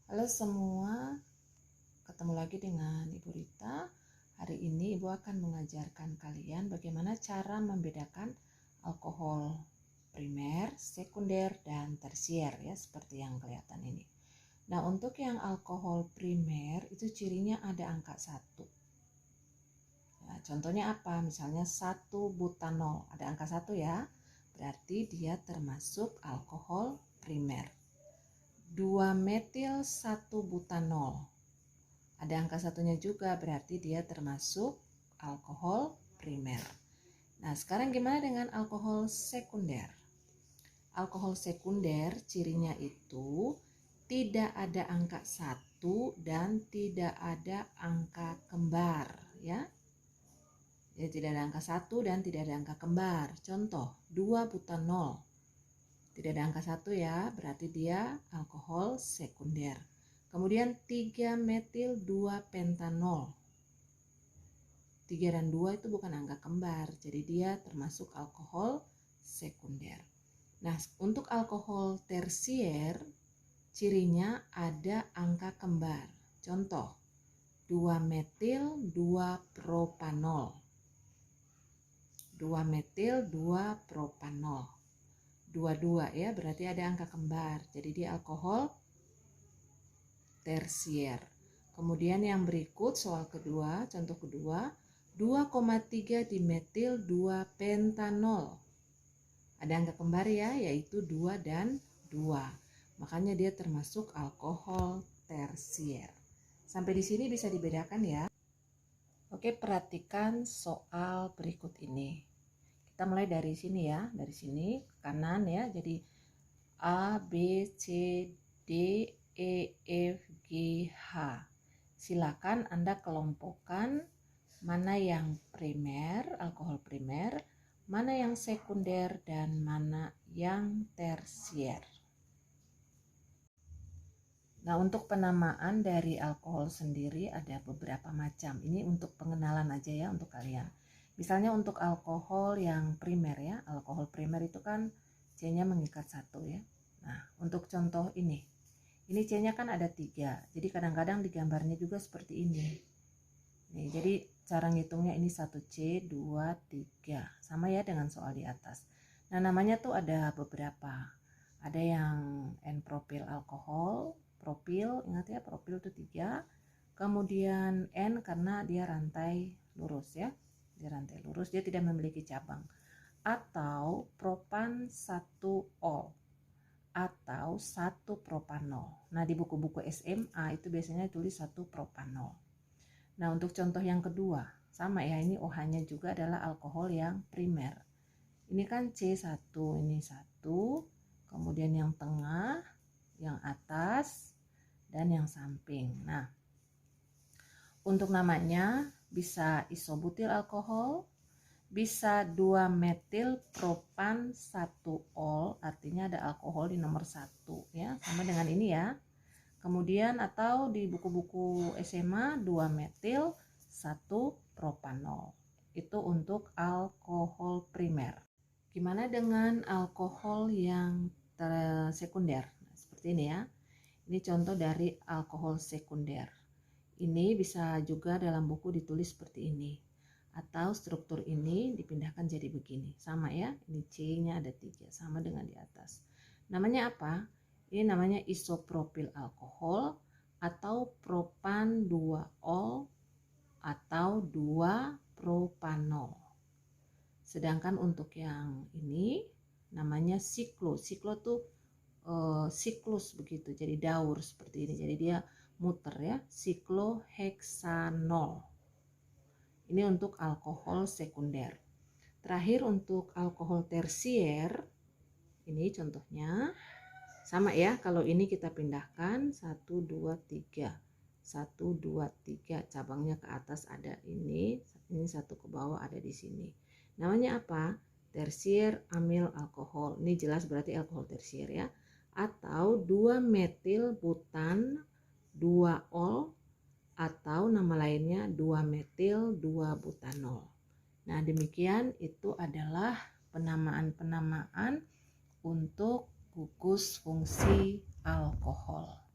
Halo semua, ketemu lagi dengan Ibu Rita. Hari ini Ibu akan mengajarkan kalian bagaimana cara membedakan alkohol primer, sekunder, dan tersier ya, seperti yang kelihatan ini. Nah, untuk yang alkohol primer itu cirinya ada angka 1. Nah, contohnya apa? Misalnya 1 butanol, ada angka 1 ya. Berarti dia termasuk alkohol primer. 2 metil 1 butanol. Ada angka satunya juga, berarti dia termasuk alkohol primer. Nah, sekarang gimana dengan alkohol sekunder? Alkohol sekunder cirinya itu tidak ada angka 1 dan tidak ada angka kembar ya. Jadi tidak ada angka 1 dan tidak ada angka kembar. Contoh, 2 butanol. Tidak ada angka 1 ya, berarti dia alkohol sekunder. Kemudian 3 metil 2 pentanol. 3 dan 2 itu bukan angka kembar, jadi dia termasuk alkohol sekunder. Nah, untuk alkohol tersier, cirinya ada angka kembar. Contoh, 2 metil 2 propanol. 2 metil 2 propanol. 22 ya, berarti ada angka kembar. Jadi dia alkohol tersier. Kemudian yang berikut soal kedua, contoh kedua, 2,3 dimetil 2 pentanol. Ada angka kembar ya, yaitu 2 dan 2. Makanya dia termasuk alkohol tersier. Sampai di sini bisa dibedakan ya. Oke, perhatikan soal berikut ini. Kita mulai dari sini ya, dari sini ke kanan ya. Jadi A, B, C, D, E, F, G, H. Silakan Anda kelompokkan mana yang primer, alkohol primer, mana yang sekunder, dan mana yang tersier. Nah, untuk penamaan dari alkohol sendiri ada beberapa macam. Ini untuk pengenalan aja ya untuk kalian. Misalnya untuk alkohol yang primer ya, alkohol primer itu kan C-nya mengikat 1 ya. Nah, untuk contoh ini C-nya kan ada 3, jadi kadang-kadang di gambarnya juga seperti ini. Nih, jadi cara ngitungnya ini 1C, 2, 3, sama ya dengan soal di atas. Nah, namanya tuh ada beberapa. Ada yang N-propil alkohol, propil, ingat ya propil itu 3. Kemudian N karena dia rantai lurus ya. Dia rantai lurus, dia tidak memiliki cabang. Atau propan 1-ol atau 1 propanol. Nah, di buku-buku SMA itu biasanya tulis 1 propanol. Nah, untuk contoh yang kedua, sama ya, ini OH-nya juga adalah alkohol yang primer. Ini kan C1, ini 1, kemudian yang tengah, yang atas, dan yang samping. Nah, untuk namanya bisa isobutil alkohol, bisa 2 metil propan 1-ol, artinya ada alkohol di nomor 1 ya, sama dengan ini ya. Kemudian atau di buku-buku SMA 2 metil 1 propanol. Itu untuk alkohol primer. Gimana dengan alkohol yang sekunder? Nah, seperti ini ya. Ini contoh dari alkohol sekunder. Ini bisa juga dalam buku ditulis seperti ini. Atau struktur ini dipindahkan jadi begini. Sama ya, ini C-nya ada 3, sama dengan di atas. Namanya apa? Ini namanya isopropil alkohol atau propan 2-ol atau 2 propanol. Sedangkan untuk yang ini namanya siklo. Siklo tuh siklus begitu, jadi daur seperti ini. Jadi dia muter ya, sikloheksanol. Ini untuk alkohol sekunder. Terakhir untuk alkohol tersier, ini contohnya sama ya, kalau ini kita pindahkan 1, 2, 3. 1, 2, 3, cabangnya ke atas ada ini 1 ke bawah ada di sini. Namanya apa? Tersier amil alkohol. Ini jelas berarti alkohol tersier ya. Atau 2 metil butan 2-ol atau nama lainnya 2 metil 2 butanol. Nah, demikian itu adalah penamaan-penamaan untuk gugus fungsi alkohol.